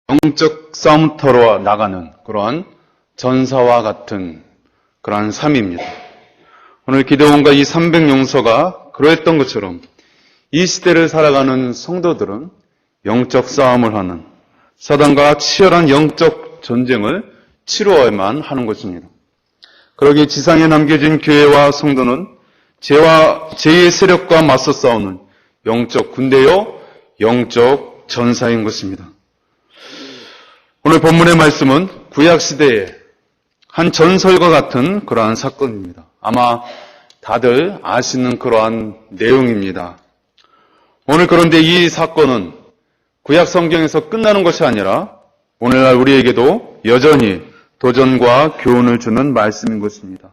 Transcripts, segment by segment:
영적 싸움터로 나가는 그러한 전사와 같은 그러한 삶입니다. 오늘 기드온과 이 300용서가 그러했던 것처럼 이 시대를 살아가는 성도들은 영적 싸움을 하는 사단과 치열한 영적 전쟁을 치루어야만 하는 것입니다. 그러기에 지상에 남겨진 교회와 성도는 죄와 죄의 세력과 맞서 싸우는 영적 군대요, 영적 전사인 것입니다. 오늘 본문의 말씀은 구약시대의 한 전설과 같은 그러한 사건입니다. 아마 다들 아시는 그러한 내용입니다. 오늘 그런데 이 사건은 구약 성경에서 끝나는 것이 아니라 오늘날 우리에게도 여전히 도전과 교훈을 주는 말씀인 것입니다.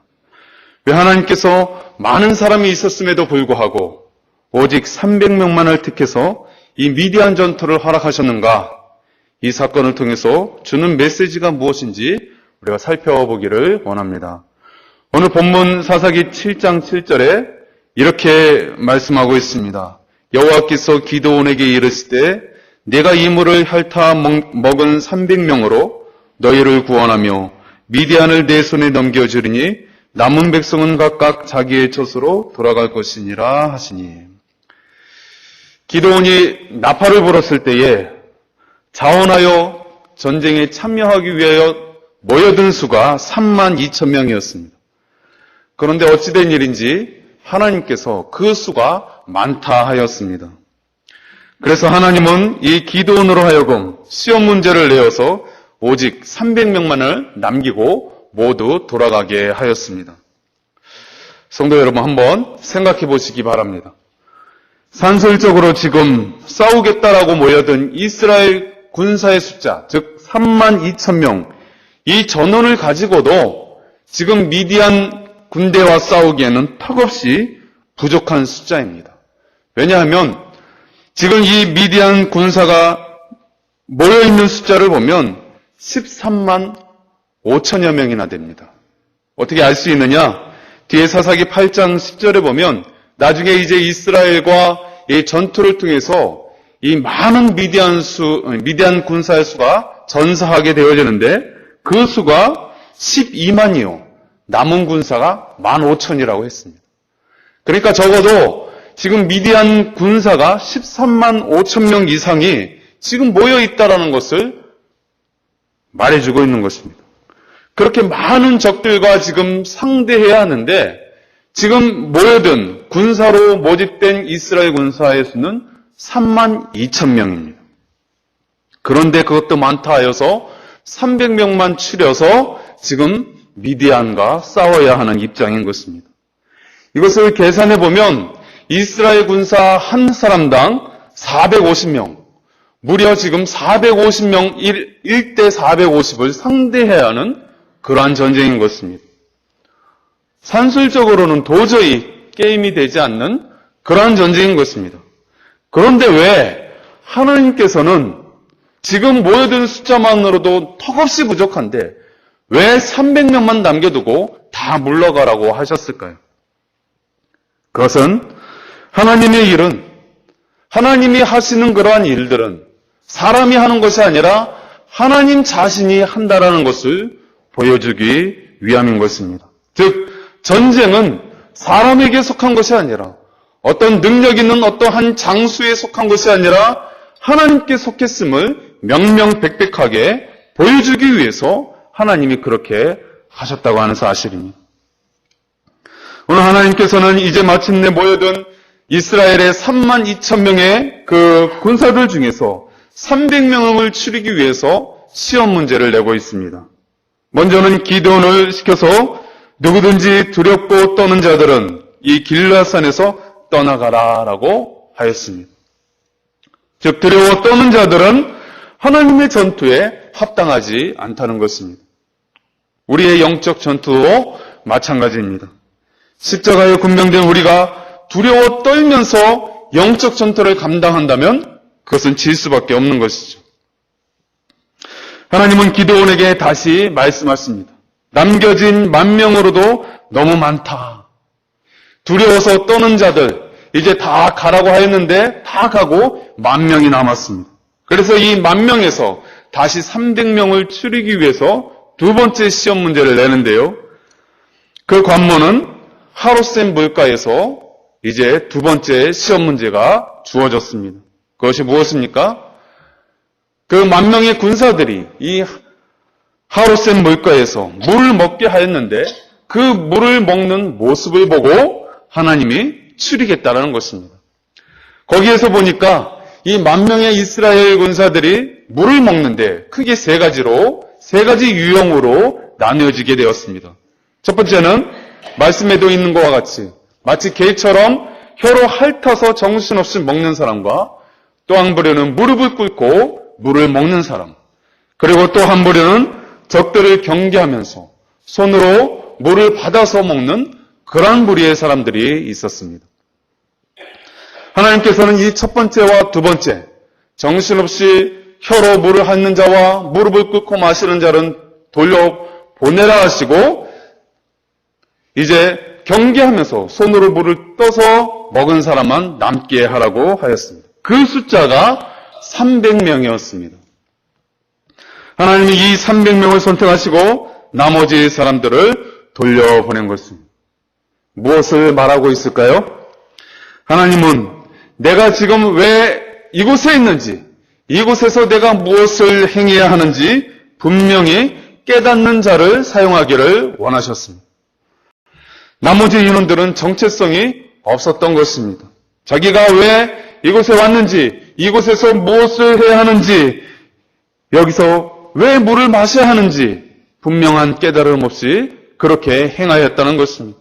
왜 하나님께서 많은 사람이 있었음에도 불구하고 오직 300명만을 택해서 이 미디안 전투를 허락하셨는가? 이 사건을 통해서 주는 메시지가 무엇인지 우리가 살펴보기를 원합니다. 오늘 본문 사사기 7장 7절에 이렇게 말씀하고 있습니다. 여호와께서 기드온에게 이르시되 내가 이 물을 핥아 먹은 300명으로 너희를 구원하며 미디안을 내 손에 넘겨주리니 남은 백성은 각각 자기의 젖으로 돌아갈 것이니라 하시니. 기드온이 나팔을 불었을 때에 자원하여 전쟁에 참여하기 위하여 모여든 수가 32,000명이었습니다. 그런데 어찌된 일인지 하나님께서 그 수가 많다 하였습니다. 그래서 하나님은 이 기드온으로 하여금 시험 문제를 내어서 오직 300명만을 남기고 모두 돌아가게 하였습니다. 성도 여러분, 한번 생각해 보시기 바랍니다. 산술적으로 지금 싸우겠다라고 모여든 이스라엘 군사의 숫자, 즉 32,000명, 이 전원을 가지고도 지금 미디안 군대와 싸우기에는 턱없이 부족한 숫자입니다. 왜냐하면 지금 이 미디안 군사가 모여있는 숫자를 보면 13만 5천여 명이나 됩니다. 어떻게 알 수 있느냐? 뒤에 사사기 8장 10절에 보면 나중에 이제 이스라엘과 이 전투를 통해서 이 많은 미디안 군사의 수가 전사하게 되어지는데 그 수가 12만이요. 남은 군사가 15,000이라고 했습니다. 그러니까 적어도 지금 미디안 군사가 13만 5천 명 이상이 지금 모여 있다라는 것을 말해주고 있는 것입니다. 그렇게 많은 적들과 지금 상대해야 하는데 지금 모여든 군사로 모집된 이스라엘 군사의 수는 3만 2천 명입니다. 그런데 그것도 많다 하여서 300명만 추려서 지금 미디안과 싸워야 하는 입장인 것입니다. 이것을 계산해 보면 이스라엘 군사 한 사람당 450명, 무려 지금 450명 1대 450을 상대해야 하는 그러한 전쟁인 것입니다. 산술적으로는 도저히 게임이 되지 않는 그러한 전쟁인 것입니다. 그런데 왜 하나님께서는 지금 모여든 숫자만으로도 턱없이 부족한데 왜 300명만 남겨두고 다 물러가라고 하셨을까요? 그것은 하나님의 일은, 하나님이 하시는 그러한 일들은 사람이 하는 것이 아니라 하나님 자신이 한다라는 것을 보여주기 위함인 것입니다. 즉, 전쟁은 사람에게 속한 것이 아니라 어떤 능력 있는 어떠한 장수에 속한 것이 아니라 하나님께 속했음을 명명백백하게 보여주기 위해서 하나님이 그렇게 하셨다고 하는 사실입니다. 오늘 하나님께서는 이제 마침내 모여든 이스라엘의 3만 2천 명의 그 군사들 중에서 300명을 추리기 위해서 시험 문제를 내고 있습니다. 먼저는 기드온을 시켜서 누구든지 두렵고 떠는 자들은 이 길르앗산에서 떠나가라라고 하였습니다. 즉 두려워 떠는 자들은 하나님의 전투에 합당하지 않다는 것입니다. 우리의 영적 전투도 마찬가지입니다. 십자가에 군병된 우리가 두려워 떨면서 영적 전투를 감당한다면 그것은 질 수밖에 없는 것이죠. 하나님은 기드온에게 다시 말씀하십니다. 남겨진 10,000명으로도 너무 많다. 두려워서 떠는 자들 이제 다 가라고 하였는데 다 가고 10,000명이 남았습니다. 그래서 이 10,000명에서 다시 300명을 추리기 위해서 두 번째 시험 문제를 내는데요. 그 관문은 하루셈 물가에서 이제 두 번째 시험 문제가 주어졌습니다. 그것이 무엇입니까? 그 10,000명의 군사들이 이 하루셈 물가에서 물을 먹게 하였는데 그 물을 먹는 모습을 보고 하나님이 추리겠다라는 것입니다. 거기에서 보니까 이 10,000명의 이스라엘 군사들이 물을 먹는데 크게 세 가지 유형으로 나뉘어지게 되었습니다. 첫 번째는 말씀에도 있는 것과 같이 마치 개처럼 혀로 핥아서 정신없이 먹는 사람과 또 한 부류는 무릎을 꿇고 물을 먹는 사람, 그리고 또 한 부류는 적들을 경계하면서 손으로 물을 받아서 먹는 그러한 부류의 사람들이 있었습니다. 하나님께서는 이 첫 번째와 두 번째, 정신없이 혀로 물을 핥는 자와 무릎을 꿇고 마시는 자는 돌려보내라 하시고 이제 경계하면서 손으로 물을 떠서 먹은 사람만 남게 하라고 하였습니다. 그 숫자가 300명이었습니다. 하나님이 이 300명을 선택하시고 나머지 사람들을 돌려보낸 것입니다. 무엇을 말하고 있을까요? 하나님은 내가 지금 왜 이곳에 있는지, 이곳에서 내가 무엇을 행해야 하는지 분명히 깨닫는 자를 사용하기를 원하셨습니다. 나머지 인원들은 정체성이 없었던 것입니다. 자기가 왜 이곳에 왔는지, 이곳에서 무엇을 해야 하는지, 여기서 왜 물을 마셔야 하는지 분명한 깨달음 없이 그렇게 행하였다는 것입니다.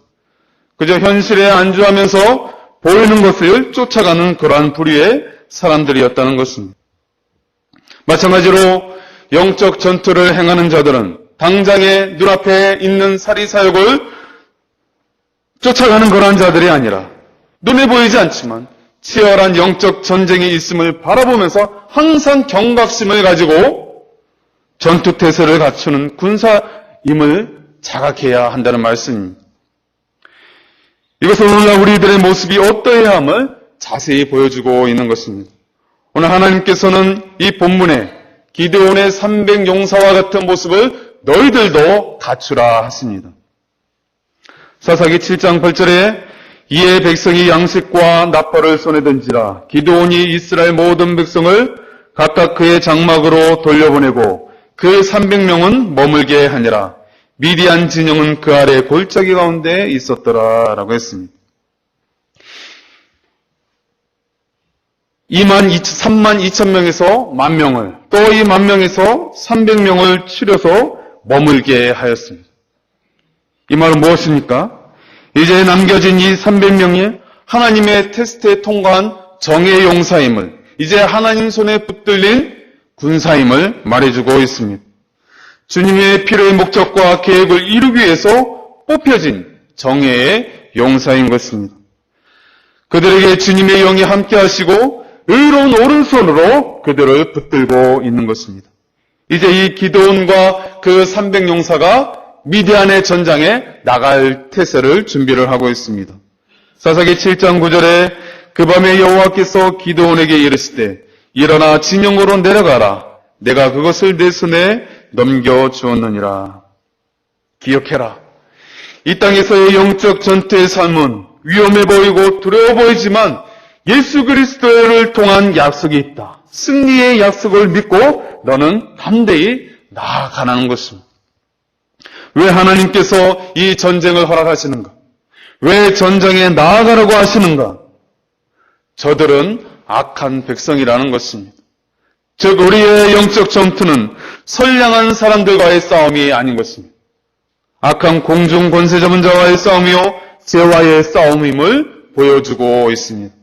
그저 현실에 안주하면서 보이는 것을 쫓아가는 그러한 부류의 사람들이었다는 것입니다. 마찬가지로 영적 전투를 행하는 자들은 당장의 눈앞에 있는 사리사욕을 쫓아가는 그러한 자들이 아니라 눈에 보이지 않지만 치열한 영적 전쟁이 있음을 바라보면서 항상 경각심을 가지고 전투태세를 갖추는 군사임을 자각해야 한다는 말씀입니다. 이것은 오늘날 우리들의 모습이 어떠해야 함을 자세히 보여주고 있는 것입니다. 오늘 하나님께서는 이 본문에 기드온의 300용사와 같은 모습을 너희들도 갖추라 하십니다. 사사기 7장 8절에 이에 백성이 양식과 나팔을 손에 든지라 기드온이 이스라엘 모든 백성을 각각 그의 장막으로 돌려보내고 그 300명은 머물게 하니라. 미디안 진영은 그 아래 골짜기 가운데 있었더라 라고 했습니다. 32,000명에서 10,000명을 또 이 10,000명에서 300명을 추려서 머물게 하였습니다. 이 말은 무엇입니까? 이제 남겨진 이 300명이 하나님의 테스트에 통과한 정의 용사임을, 이제 하나님 손에 붙들린 군사임을 말해주고 있습니다. 주님의 필요의 목적과 계획을 이루기 위해서 뽑혀진 정의의 용사인 것입니다. 그들에게 주님의 영이 함께 하시고 의로운 오른손으로 그들을 붙들고 있는 것입니다. 이제 이 기드온과 그 300용사가 미디안의 전장에 나갈 태세를 준비를 하고 있습니다. 사사기 7장 9절에 그 밤에 여호와께서 기드온에게 이르시되 일어나 진영으로 내려가라. 내가 그것을 내 손에 넘겨주었느니라. 기억해라. 이 땅에서의 영적 전투의 삶은 위험해 보이고 두려워 보이지만 예수 그리스도를 통한 약속이 있다. 승리의 약속을 믿고 너는 담대히 나아가는 것입니다. 왜 하나님께서 이 전쟁을 허락하시는가? 왜 전쟁에 나아가라고 하시는가? 저들은 악한 백성이라는 것입니다. 즉 우리의 영적 전투는 선량한 사람들과의 싸움이 아닌 것입니다. 악한 공중 권세 잡은 자와의 싸움이요 죄와의 싸움임을 보여주고 있습니다.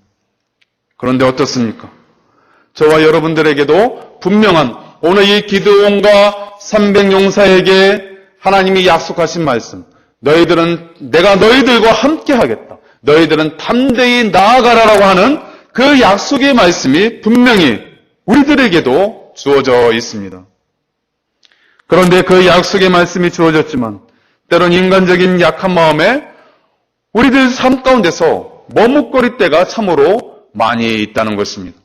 그런데 어떻습니까? 저와 여러분들에게도 분명한 오늘 이 기드온과 300용사에게 하나님이 약속하신 말씀, 너희들은 내가 너희들과 함께 하겠다. 너희들은 담대히 나아가라라고 하는 그 약속의 말씀이 분명히 우리들에게도 주어져 있습니다. 그런데 그 약속의 말씀이 주어졌지만 때론 인간적인 약한 마음에 우리들 삶 가운데서 머뭇거릴 때가 참으로 많이 있다는 것입니다.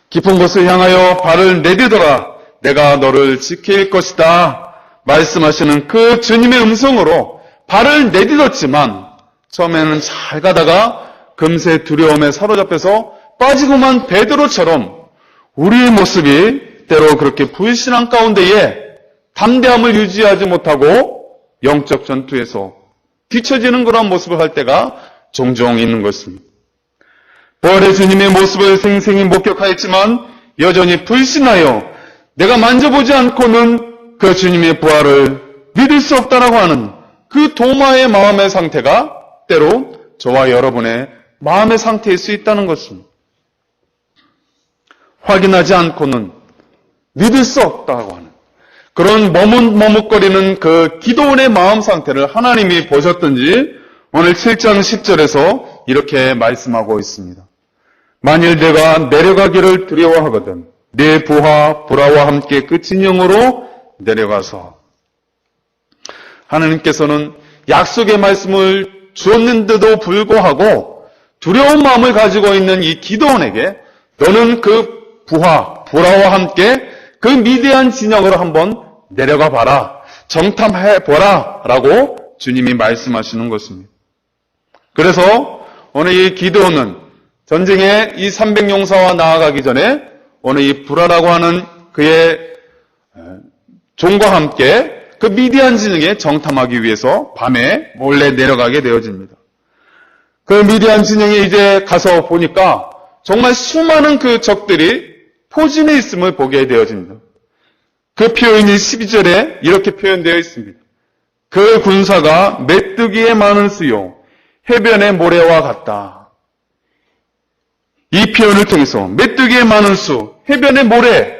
깊은 곳을 향하여 발을 내디뎌라. 내가 너를 지킬 것이다. 말씀하시는 그 주님의 음성으로 발을 내딛었지만 처음에는 잘 가다가 금세 두려움에 사로잡혀서 빠지고만 베드로처럼 우리의 모습이 때로 그렇게 불신앙 가운데에 담대함을 유지하지 못하고 영적 전투에서 뒤처지는 그런 모습을 할 때가 종종 있는 것입니다. 부활의 주님의 모습을 생생히 목격하였지만 여전히 불신하여 내가 만져보지 않고는 그 주님의 부활을 믿을 수 없다라고 하는 그 도마의 마음의 상태가 때로 저와 여러분의 마음의 상태일 수 있다는 것입니다. 확인하지 않고는 믿을 수 없다고 하는 그런 머뭇머뭇거리는 그 기도원의 마음 상태를 하나님이 보셨던지 오늘 7장 10절에서 이렇게 말씀하고 있습니다. 만일 내가 내려가기를 두려워하거든 내 부하 브라와 함께 그 진영으로 내려가서 하나님께서는 약속의 말씀을 주었는데도 불구하고 두려운 마음을 가지고 있는 이 기도원에게 너는 그 부하 브라와 함께 그 미디안 진영으로 한번 내려가 봐라. 정탐해 보라. 라고 주님이 말씀하시는 것입니다. 그래서 오늘 이 기드온은 전쟁에 이 300용사와 나아가기 전에 오늘 이 브라라고 하는 그의 종과 함께 그 미디안 진영에 정탐하기 위해서 밤에 몰래 내려가게 되어집니다. 그 미디안 진영에 이제 가서 보니까 정말 수많은 그 적들이 포진해 있음을 보게 되어집니다. 그 표현이 12절에 이렇게 표현되어 있습니다. 그 군사가 메뚜기에 많은 수요 해변의 모래와 같다. 이 표현을 통해서 메뚜기에 많은 수, 해변의 모래,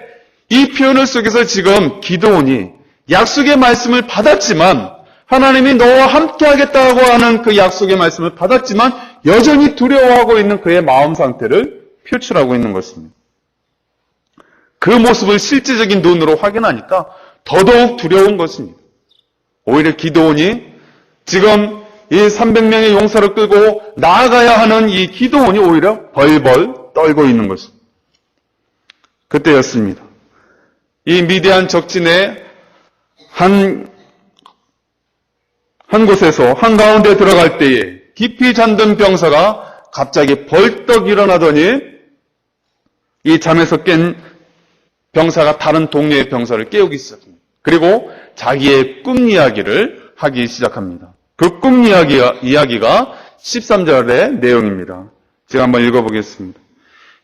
이 표현을 속에서 지금 기드온이 약속의 말씀을 받았지만 하나님이 너와 함께 하겠다고 하는 그 약속의 말씀을 받았지만 여전히 두려워하고 있는 그의 마음 상태를 표출하고 있는 것입니다. 그 모습을 실제적인 눈으로 확인하니까 더더욱 두려운 것입니다. 오히려 기드온이 지금 이 300명의 용사를 끌고 나아가야 하는 이 기드온이 오히려 벌벌 떨고 있는 것입니다. 그때였습니다. 이 미디안 적진의 한 곳에서 한가운데 들어갈 때에 깊이 잠든 병사가 갑자기 벌떡 일어나더니 이 잠에서 깬 병사가 다른 동료의 병사를 깨우기 시작합니다. 그리고 자기의 꿈 이야기를 하기 시작합니다. 그 꿈 이야기가 13절의 내용입니다. 제가 한번 읽어보겠습니다.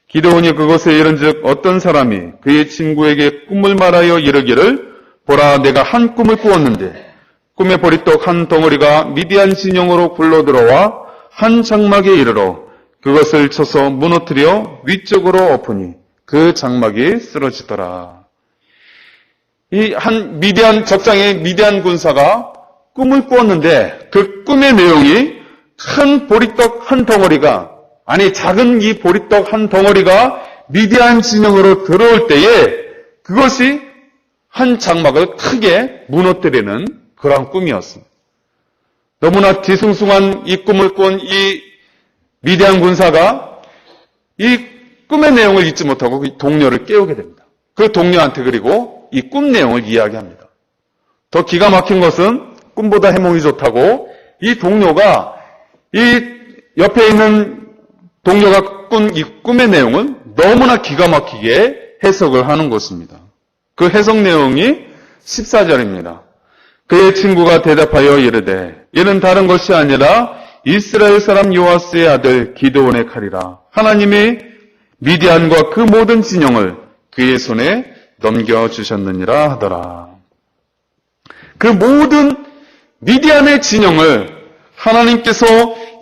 기드온이 그곳에 이른즉 어떤 사람이 그의 친구에게 꿈을 말하여 이르기를 보라 내가 한 꿈을 꾸었는데 꿈의 보리떡 한 덩어리가 미디안 진영으로 굴러들어와 한 장막에 이르러 그것을 쳐서 무너뜨려 위쪽으로 엎으니 그 장막이 쓰러지더라. 이 한 미디안 적장의 미디안 군사가 꿈을 꾸었는데 그 꿈의 내용이 큰 보리떡 한 덩어리가 작은 이 보리떡 한 덩어리가 미디안 진영으로 들어올 때에 그것이 한 장막을 크게 무너뜨리는 그런 꿈이었습니다. 너무나 뒤숭숭한 이 꿈을 꾼 이 미디안 군사가 이 꿈의 내용을 잊지 못하고 그 동료를 깨우게 됩니다. 그 동료한테 그리고 이 꿈 내용을 이야기합니다. 더 기가 막힌 것은 꿈보다 해몽이 좋다고 이 동료가 이 옆에 있는 동료가 꾼 이 꿈의 내용을 너무나 기가 막히게 해석을 하는 것입니다. 그 해석 내용이 14절입니다. 그의 친구가 대답하여 이르되 이는 다른 것이 아니라 이스라엘 사람 요아스의 아들 기드온의 칼이라. 하나님이 미디안과 그 모든 진영을 그의 손에 넘겨주셨느니라 하더라. 그 모든 미디안의 진영을 하나님께서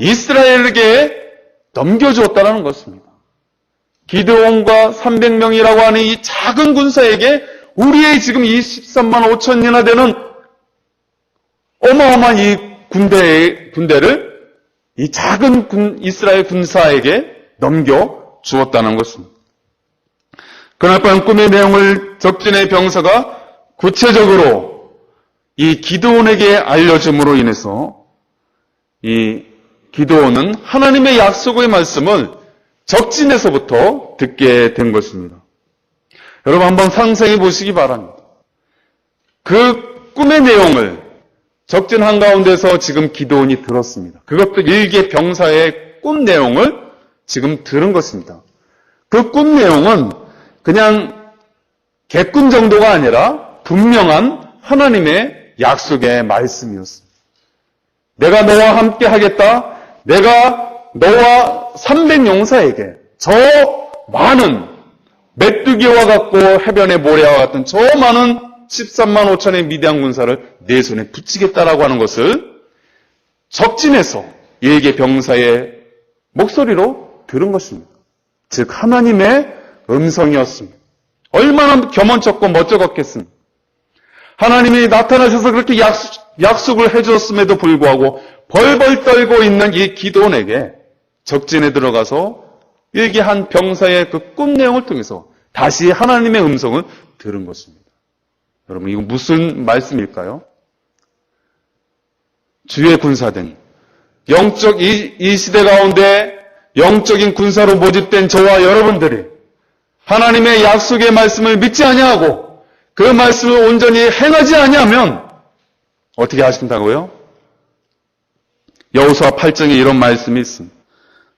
이스라엘에게 넘겨주었다는 것입니다. 기드온과 300명이라고 하는 이 작은 군사에게 우리의 지금 23만 5천이나 되는 어마어마한 이 군대를 이 작은 이스라엘 군사에게 넘겨주었다는 것입니다. 그날 밤 꿈의 내용을 적진의 병사가 구체적으로 이 기드온에게 알려줌으로 인해서 이 기드온은 하나님의 약속의 말씀을 적진에서부터 듣게 된 것입니다. 여러분 한번 상상해 보시기 바랍니다. 그 꿈의 내용을 적진 한가운데서 지금 기드온이 들었습니다. 그것도 일개 병사의 꿈 내용을 지금 들은 것입니다. 그 꿈 내용은 그냥 개꿈 정도가 아니라 분명한 하나님의 약속의 말씀이었습니다. 내가 너와 함께 하겠다. 내가 너와 300용사에게 저 많은 메뚜기와 같고 해변의 모래와 같은 저 많은 13만 5천의 미디안 군사를 내 손에 붙이겠다라고 하는 것을 적진에서 일개 병사의 목소리로 들은 것입니다. 즉 하나님의 음성이었습니다. 얼마나 겸언쩍고 멋쩍었겠습니까? 하나님이 나타나셔서 그렇게 약속을 해주었음에도 불구하고 벌벌 떨고 있는 이 기드온에게 적진에 들어가서 일개 한 병사의 그 꿈 내용을 통해서 다시 하나님의 음성을 들은 것입니다. 여러분 이거 무슨 말씀일까요? 주의 군사된 영적 이 시대 가운데 영적인 군사로 모집된 저와 여러분들이 하나님의 약속의 말씀을 믿지 아니하고 그 말씀을 온전히 행하지 아니하면 어떻게 하신다고요? 여호수아 8장에 이런 말씀이 있습니다.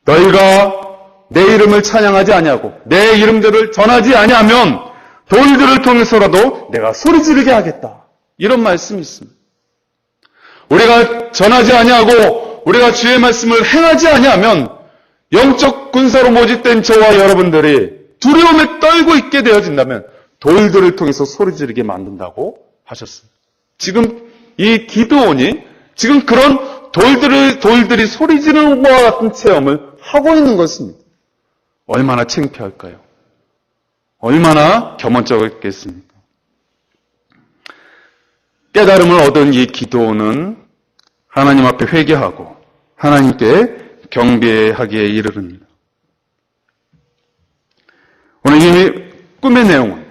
너희가 내 이름을 찬양하지 아니하고 내 이름들을 전하지 아니하면 돌들을 통해서라도 내가 소리 지르게 하겠다. 이런 말씀이 있습니다. 우리가 전하지 아니하고 우리가 주의 말씀을 행하지 아니하면 영적 군사로 모집된 저와 여러분들이 두려움에 떨고 있게 되어진다면 돌들을 통해서 소리 지르게 만든다고 하셨습니다. 지금 이 기드온이 지금 그런 돌들이 소리 지르는 것과 같은 체험을 하고 있는 것입니다. 얼마나 창피할까요? 얼마나 겸언쩍었겠습니까? 깨달음을 얻은 이 기드온은 하나님 앞에 회개하고 하나님께 경배하기에 이르릅니다. 오늘 이 꿈의 내용은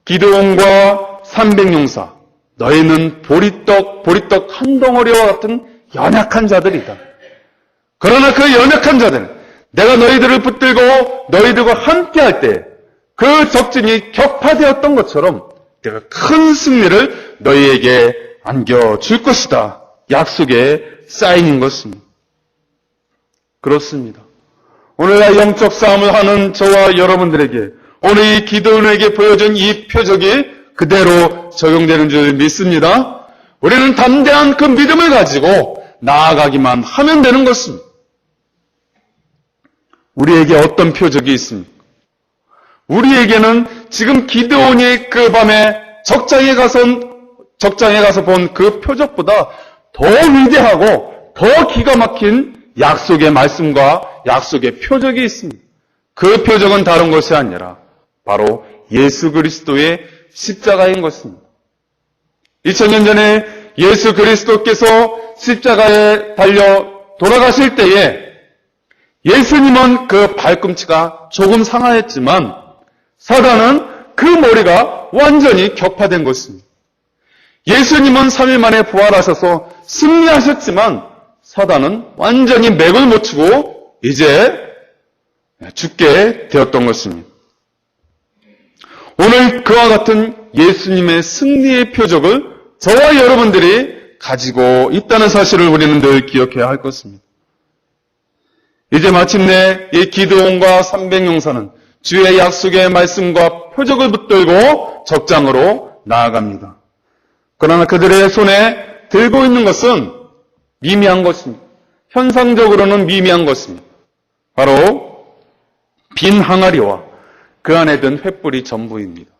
기드온과 300용사 너희는 보리떡 한 덩어리와 같은 연약한 자들이다. 그러나 그 연약한 자들은 내가 너희들을 붙들고 너희들과 함께할 때 그 적진이 격파되었던 것처럼 내가 큰 승리를 너희에게 안겨줄 것이다. 약속의 사인인 것입니다. 그렇습니다. 오늘날 영적 싸움을 하는 저와 여러분들에게 오늘 이 기드온에게 보여준 이 표적이 그대로 적용되는 줄 믿습니다. 우리는 담대한 그 믿음을 가지고 나아가기만 하면 되는 것입니다. 우리에게 어떤 표적이 있습니까? 우리에게는 지금 기드온이 그 밤에 적장에 가서 본 그 표적보다 더 위대하고 더 기가 막힌 약속의 말씀과 약속의 표적이 있습니다. 그 표적은 다른 것이 아니라 바로 예수 그리스도의 십자가인 것입니다. 2000년 전에 예수 그리스도께서 십자가에 달려 돌아가실 때에 예수님은 그 발꿈치가 조금 상하였지만 사단은 그 머리가 완전히 격파된 것입니다. 예수님은 3일 만에 부활하셔서 승리하셨지만 사단은 완전히 맥을 못 추고 이제 죽게 되었던 것입니다. 오늘 그와 같은 예수님의 승리의 표적을 저와 여러분들이 가지고 있다는 사실을 우리는 늘 기억해야 할 것입니다. 이제 마침내 이 기드온과 300용사는 주의 약속의 말씀과 표적을 붙들고 적장으로 나아갑니다. 그러나 그들의 손에 들고 있는 것은 미미한 것입니다. 현상적으로는 미미한 것입니다. 바로 빈 항아리와 그 안에 든 횃불이 전부입니다.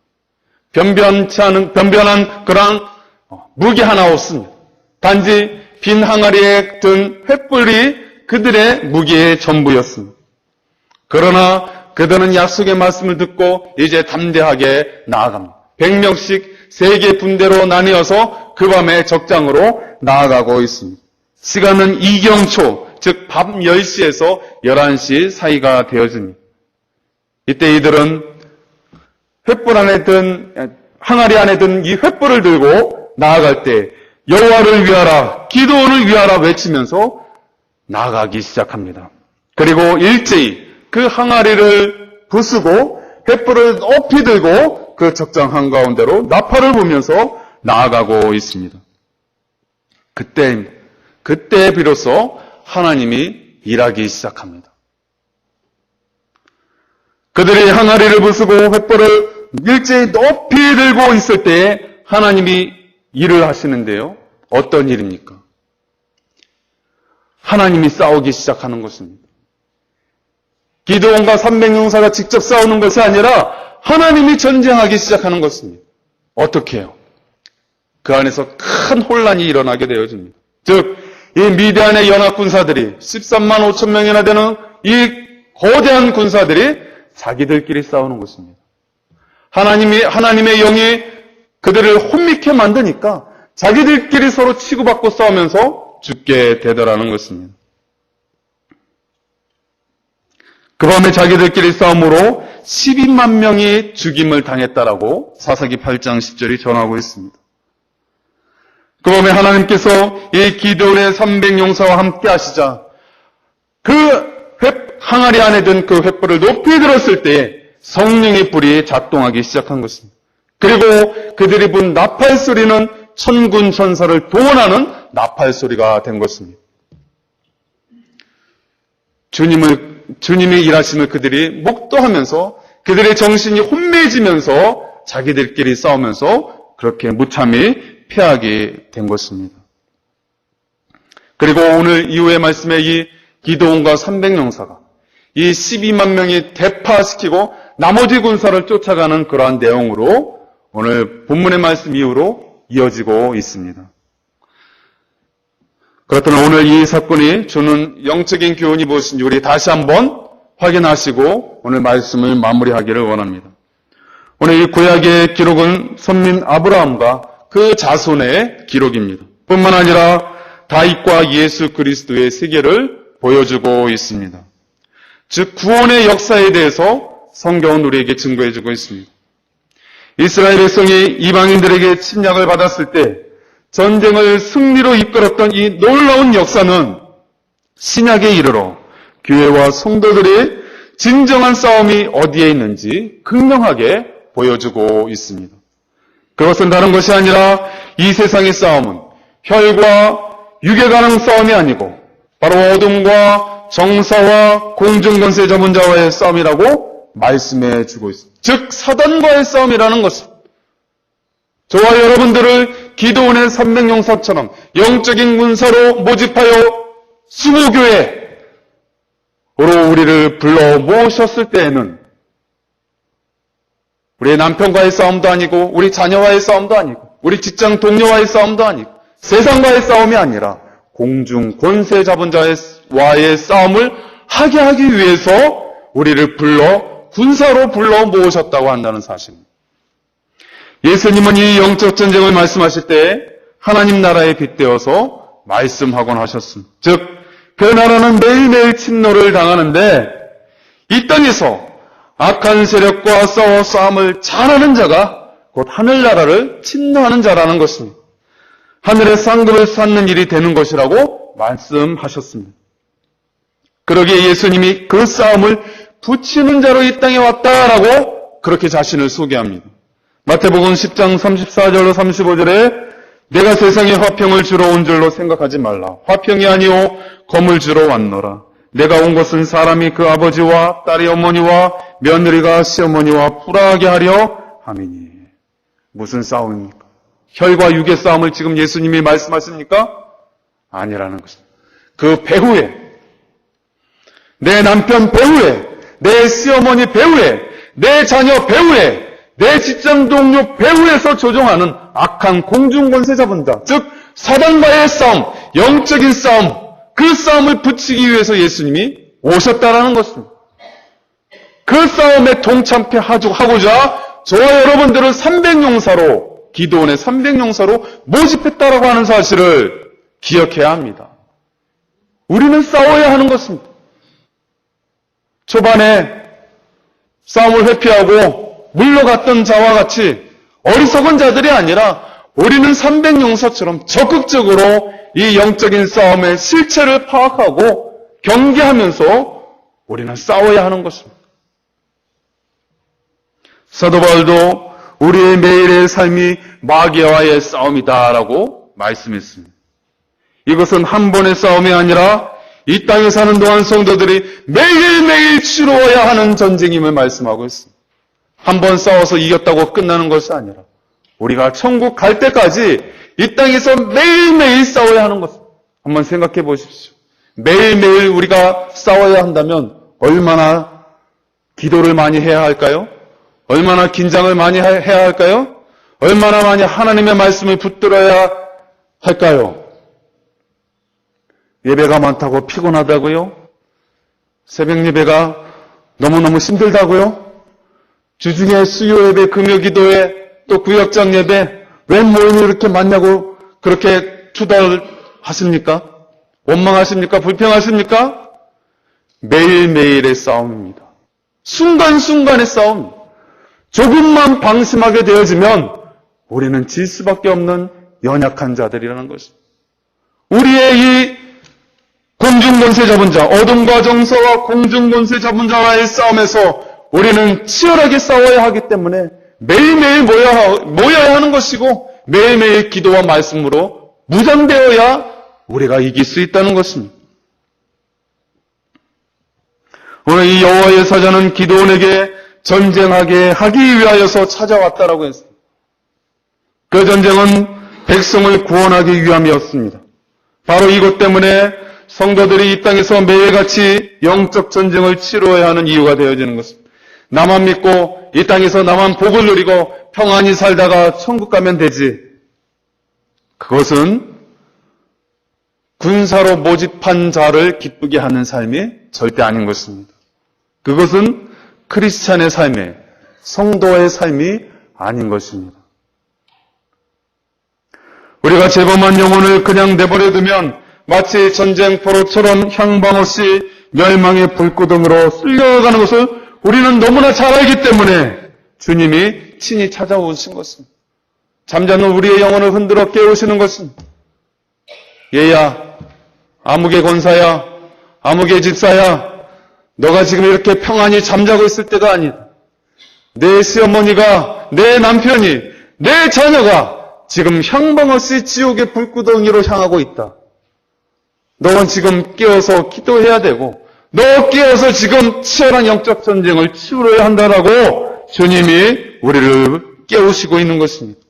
변변한 그런 무기 하나 없습니다. 단지 빈 항아리에 든 횃불이 그들의 무기의 전부였습니다. 그러나 그들은 약속의 말씀을 듣고 이제 담대하게 나아갑니다. 100명씩 3개 분대로 나뉘어서 그 밤에 적장으로 나아가고 있습니다. 시간은 이경초, 즉 밤 10시에서 11시 사이가 되어집니다. 이때 이들은 횃불 안에 든 항아리 안에 든 이 횃불을 들고 나아갈 때 여호와를 위하라, 기드온을 위하라 외치면서 나아가기 시작합니다. 그리고 일제히 그 항아리를 부수고 횃불을 높이 들고 그 적장 한가운데로 나팔을 불면서 나아가고 있습니다. 그때 비로소 하나님이 일하기 시작합니다. 그들이 항아리를 부수고 횃불을 일제히 높이 들고 있을 때에 하나님이 일을 하시는데요. 어떤 일입니까? 하나님이 싸우기 시작하는 것입니다. 기드온과 300용사가 직접 싸우는 것이 아니라 하나님이 전쟁하기 시작하는 것입니다. 어떻게 해요? 그 안에서 큰 혼란이 일어나게 되어집니다. 즉, 이 미디안의 연합군사들이 13만 5천 명이나 되는 이 거대한 군사들이 자기들끼리 싸우는 것입니다. 하나님의 영이 그들을 혼미케 만드니까 자기들끼리 서로 치고받고 싸우면서 죽게 되더라는 것입니다. 그 밤에 자기들끼리 싸움으로 12만 명이 죽임을 당했다라고 사사기 8장 10절이 전하고 있습니다. 그 밤에 하나님께서 이 기드온의 300용사와 함께 하시자 그 항아리 안에 든 그 횃불을 높이 들었을 때에 성령의 불이 작동하기 시작한 것입니다. 그리고 그들이 분 나팔 소리는 천군 천사를 동원하는 나팔 소리가 된 것입니다. 주님의 일하심을 그들이 목도하면서 그들의 정신이 혼미해지면서 자기들끼리 싸우면서 그렇게 무참히 패하게 된 것입니다. 그리고 오늘 이후의 말씀에 이 기드온과 300용사가 이 12만 명이 대파시키고 나머지 군사를 쫓아가는 그러한 내용으로 오늘 본문의 말씀 이후로 이어지고 있습니다. 그렇다면 오늘 이 사건이 주는 영적인 교훈이 무엇인지 우리 다시 한번 확인하시고 오늘 말씀을 마무리하기를 원합니다. 오늘 이 구약의 기록은 선민 아브라함과 그 자손의 기록입니다. 뿐만 아니라 다윗과 예수 그리스도의 세계를 보여주고 있습니다. 즉 구원의 역사에 대해서 성경은 우리에게 증거해주고 있습니다. 이스라엘 백성이 이방인들에게 침략을 받았을 때 전쟁을 승리로 이끌었던 이 놀라운 역사는 신약에 이르러 교회와 성도들의 진정한 싸움이 어디에 있는지 극명하게 보여주고 있습니다. 그것은 다른 것이 아니라 이 세상의 싸움은 혈과 육에 관한 싸움이 아니고 바로 어둠과 정사와 공중권세 전문자와의 싸움이라고 말씀해 주고 있습니다. 즉 사단과의 싸움이라는 것입니다. 저와 여러분들을 기드온의 300용사처럼 영적인 군사로 모집하여 수호교회로 우리를 불러 모으셨을 때에는 우리의 남편과의 싸움도 아니고 우리 자녀와의 싸움도 아니고 우리 직장 동료와의 싸움도 아니고 세상과의 싸움이 아니라 공중 권세 잡은 자와의 싸움을 하게 하기 위해서 우리를 군사로 불러 모으셨다고 한다는 사실입니다. 예수님은 이 영적 전쟁을 말씀하실 때 하나님 나라에 빗대어서 말씀하곤 하셨습니다. 즉, 그 나라는 매일매일 침노를 당하는데 이 땅에서 악한 세력과 싸워 싸움을 잘하는 자가 곧 하늘나라를 침노하는 자라는 것입니다. 하늘의 상급을 쌓는 일이 되는 것이라고 말씀하셨습니다. 그러기에 예수님이 그 싸움을 붙이는 자로 이 땅에 왔다라고 그렇게 자신을 소개합니다. 마태복음 10장 34절로 35절에 내가 세상에 화평을 주러 온 줄로 생각하지 말라. 화평이 아니오 검을 주러 왔노라. 내가 온 것은 사람이 그 아버지와 딸이 어머니와 며느리가 시어머니와 불화하게 하려 함이니. 무슨 싸움입니까? 혈과 육의 싸움을 지금 예수님이 말씀하십니까? 아니라는 것입니다. 그 배후에, 내 남편 배후에, 내 시어머니 배후에, 내 자녀 배후에, 내 직장 동료 배후에서 조종하는 악한 공중권세 잡은 자, 즉 사단과의 싸움, 영적인 싸움, 그 싸움을 붙이기 위해서 예수님이 오셨다라는 것입니다. 그 싸움에 동참케 하고자 저와 여러분들을 300용사로 기드온의 300용사로 모집했다라고 하는 사실을 기억해야 합니다. 우리는 싸워야 하는 것입니다. 초반에 싸움을 회피하고 물러갔던 자와 같이 어리석은 자들이 아니라 우리는 300용사처럼 적극적으로 이 영적인 싸움의 실체를 파악하고 경계하면서 우리는 싸워야 하는 것입니다. 사도 바울도 우리의 매일의 삶이 마귀와의 싸움이다라고 말씀했습니다. 이것은 한 번의 싸움이 아니라 이 땅에 사는 동안 성도들이 매일매일 치루어야 하는 전쟁임을 말씀하고 있습니다. 한 번 싸워서 이겼다고 끝나는 것이 아니라 우리가 천국 갈 때까지 이 땅에서 매일매일 싸워야 하는 것입니다. 한번 생각해 보십시오. 매일매일 우리가 싸워야 한다면 얼마나 기도를 많이 해야 할까요? 얼마나 긴장을 많이 해야 할까요? 얼마나 많이 하나님의 말씀을 붙들어야 할까요? 예배가 많다고 피곤하다고요? 새벽 예배가 너무너무 힘들다고요? 주중에 수요 예배, 금요 기도회, 또 구역장 예배, 왜 모임이 이렇게 많냐고 그렇게 투덜하십니까? 원망하십니까? 불평하십니까? 매일매일의 싸움입니다. 순간순간의 싸움. 조금만 방심하게 되어지면 우리는 질 수밖에 없는 연약한 자들이라는 것입니다. 우리의 이 공중권세 잡은 자, 어둠과 정서와 공중권세 잡은 자와의 싸움에서 우리는 치열하게 싸워야 하기 때문에 매일매일 모여야 하는 것이고 매일매일 기도와 말씀으로 무장되어야 우리가 이길 수 있다는 것입니다. 오늘 이 여호와의 사자는 기드온에게 전쟁하게 하기 위하여서 찾아왔다라고 했습니다. 그 전쟁은 백성을 구원하기 위함이었습니다. 바로 이것 때문에 성도들이 이 땅에서 매일같이 영적 전쟁을 치루어야 하는 이유가 되어지는 것입니다. 나만 믿고 이 땅에서 나만 복을 누리고 평안히 살다가 천국 가면 되지. 그것은 군사로 모집한 자를 기쁘게 하는 삶이 절대 아닌 것입니다. 그것은 크리스찬의 삶에 성도의 삶이 아닌 것입니다. 우리가 재범한 영혼을 그냥 내버려두면 마치 전쟁포로처럼 향방 없이 멸망의 불구덩으로 쓸려가는 것을 우리는 너무나 잘 알기 때문에 주님이 친히 찾아오신 것입니다. 잠자는 우리의 영혼을 흔들어 깨우시는 것입니다. 얘야, 아무개 권사야, 아무개 집사야, 너가 지금 이렇게 평안히 잠자고 있을 때가 아니다. 내 시어머니가, 내 남편이, 내 자녀가 지금 향방 없이 지옥의 불구덩이로 향하고 있다. 너는 지금 깨어서 기도해야 되고 너 깨어서 지금 치열한 영적 전쟁을 치러야 한다라고 주님이 우리를 깨우시고 있는 것입니다.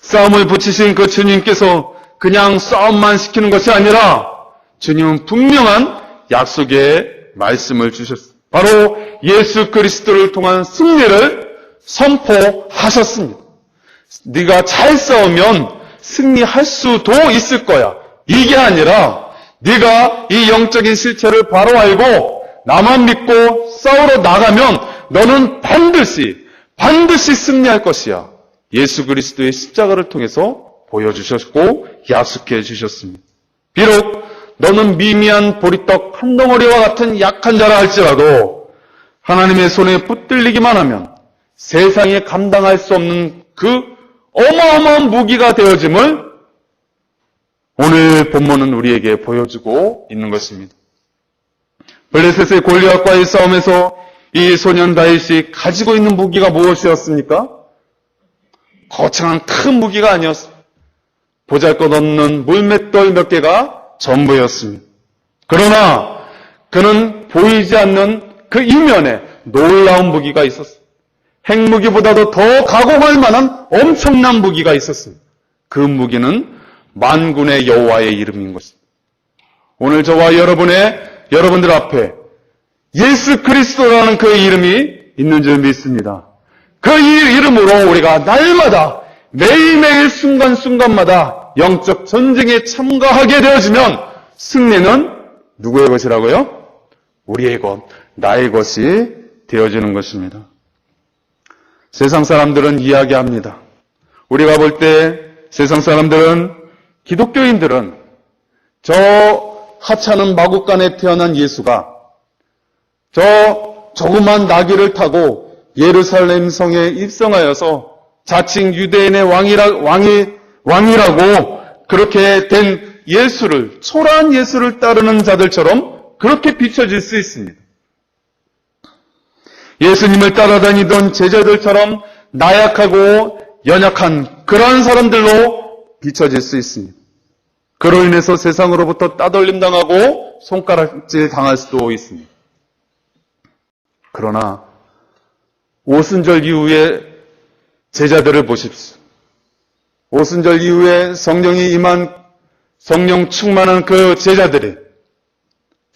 싸움을 붙이신 그 주님께서 그냥 싸움만 시키는 것이 아니라 주님은 분명한 약속의 말씀을 주셨습니다. 바로 예수 그리스도를 통한 승리를 선포하셨습니다. 네가 잘 싸우면 승리할 수도 있을 거야. 이게 아니라 네가 이 영적인 실체를 바로 알고 나만 믿고 싸우러 나가면 너는 반드시 승리할 것이야. 예수 그리스도의 십자가를 통해서 보여주셨고 약속해 주셨습니다. 비록 너는 미미한 보리떡 한 덩어리와 같은 약한 자라 할지라도 하나님의 손에 붙들리기만 하면 세상에 감당할 수 없는 그 어마어마한 무기가 되어짐을 오늘 본문은 우리에게 보여주고 있는 것입니다. 블레셋의 골리앗과의 싸움에서 이 소년 다윗이 가지고 있는 무기가 무엇이었습니까? 거창한 큰 무기가 아니었습니다. 보잘것없는 물맷돌 몇 개가 전부였습니다. 그러나 그는 보이지 않는 그 이면에 놀라운 무기가 있었습니다. 핵무기보다도 더 가공할 만한 엄청난 무기가 있었습니다. 그 무기는 만군의 여호와의 이름인 것입니다. 오늘 저와 여러분들 앞에 예수 그리스도라는 그 이름이 있는 줄 믿습니다. 그 이름으로 우리가 날마다 매일매일 순간순간마다 영적 전쟁에 참가하게 되어지면 승리는 누구의 것이라고요? 우리의 것, 나의 것이 되어지는 것입니다. 세상 사람들은 이야기합니다. 우리가 볼 때 세상 사람들은 기독교인들은 저 하찮은 마국간에 태어난 예수가 저 조그만 나귀를 타고 예루살렘 성에 입성하여서 자칭 유대인의 왕이라고 그렇게 된 예수를, 초라한 예수를 따르는 자들처럼 그렇게 비춰질 수 있습니다. 예수님을 따라다니던 제자들처럼 나약하고 연약한 그런 사람들로 비춰질 수 있습니다. 그로 인해서 세상으로부터 따돌림 당하고 손가락질 당할 수도 있습니다. 그러나 오순절 이후에 제자들을 보십시오. 오순절 이후에 성령이 임한 성령 충만한 그 제자들이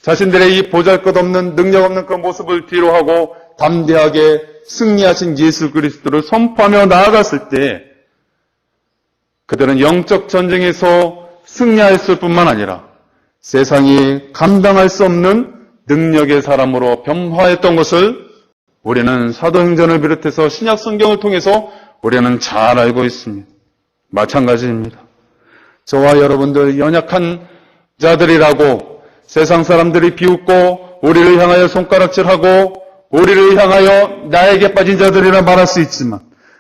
자신들의 이 보잘것없는 능력 없는 그 모습을 뒤로하고 담대하게 승리하신 예수 그리스도를 선포하며 나아갔을 때 그들은 영적 전쟁에서 승리했을 뿐만 아니라 세상이 감당할 수 없는 능력의 사람으로 변화했던 것을 우리는 사도행전을 비롯해서 신약 성경을 통해서 우리는 잘 알고 있습니다. 마찬가지입니다. 저와 여러분들 연약한 자들이라고 세상 사람들이 비웃고 우리를 향하여 손가락질하고 우리를 향하여 나에게 빠진 자들이라 말할 수 있지만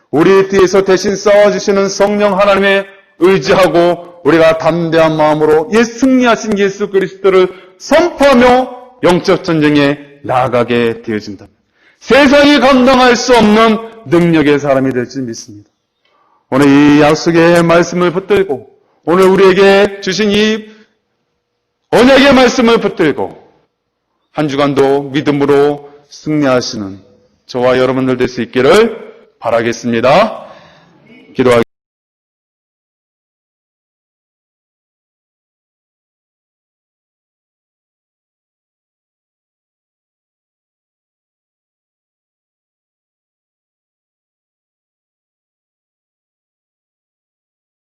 우리 뒤에서 대신 싸워주시는 성령 하나님에 의지하고 우리가 담대한 마음으로 승리하신 예수 그리스도를 선포하며 영적 전쟁에 나아가게 되어진다. 세상이 감당할 수 없는 능력의 사람이 될 줄 믿습니다. 오늘 이 약속의 말씀을 붙들고 오늘 우리에게 주신 이 언약의 말씀을 붙들고 한 주간도 믿음으로 승리하시는 저와 여러분들 될 수 있기를 바라겠습니다. 기도하겠습니다.